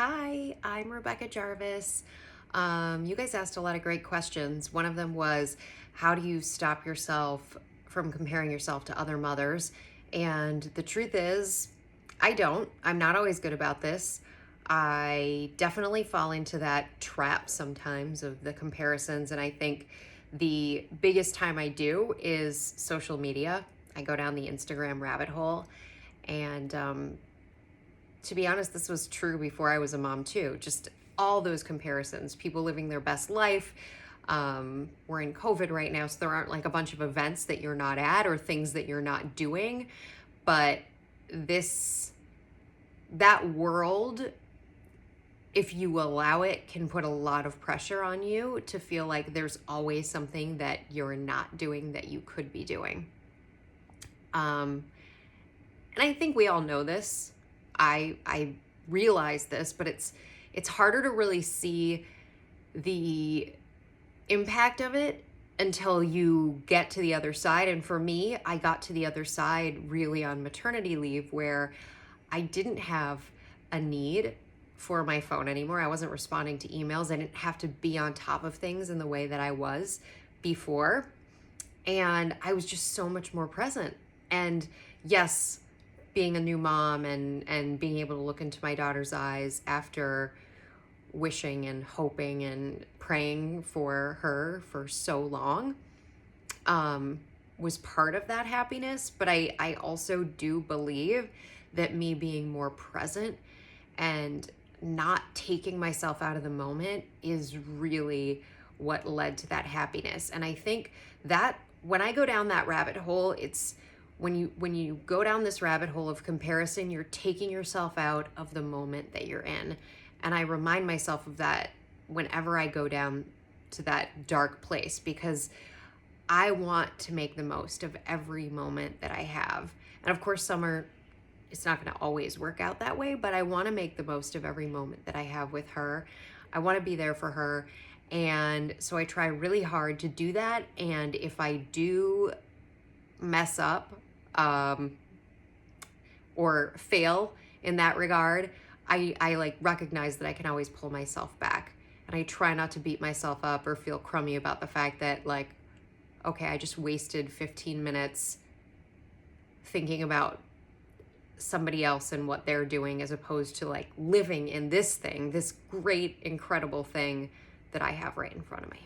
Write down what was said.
Hi, I'm Rebecca Jarvis. You guys asked a lot of great questions. One of them was, how do you stop yourself from comparing yourself to other mothers? And the truth is, I don't. I'm not always good about this. I definitely fall into that trap sometimes of the comparisons. And I think the biggest time I do is social media. I go down the Instagram rabbit hole. And to be honest, this was true before I was a mom too. Just all those comparisons, people living their best life. We're in COVID right now, so there aren't like a bunch of events that you're not at or things that you're not doing. But that world, if you allow it, can put a lot of pressure on you to feel like there's always something that you're not doing that you could be doing. And I think we all know this. I realize this, but it's harder to really see the impact of it until you get to the other side. And for me, I got to the other side really on maternity leave, where I didn't have a need for my phone anymore. I wasn't responding to emails. I didn't have to be on top of things in the way that I was before. And I was just so much more present. And yes, being a new mom and being able to look into my daughter's eyes after wishing and hoping and praying for her for so long was part of that happiness. But I also do believe that me being more present and not taking myself out of the moment is really what led to that happiness. And I think that when I go down that rabbit hole, it's when you go down this rabbit hole of comparison, you're taking yourself out of the moment that you're in. And I remind myself of that whenever I go down to that dark place, because I want to make the most of every moment that I have. And of course, it's not going to always work out that way, but I want to make the most of every moment that I have with her. I want to be there for her. And so I try really hard to do that. And if I do mess up, or fail in that regard, I like recognize that I can always pull myself back. And I try not to beat myself up or feel crummy about the fact that, like, okay, I just wasted 15 minutes thinking about somebody else and what they're doing, as opposed to like living in this great, incredible thing that I have right in front of me.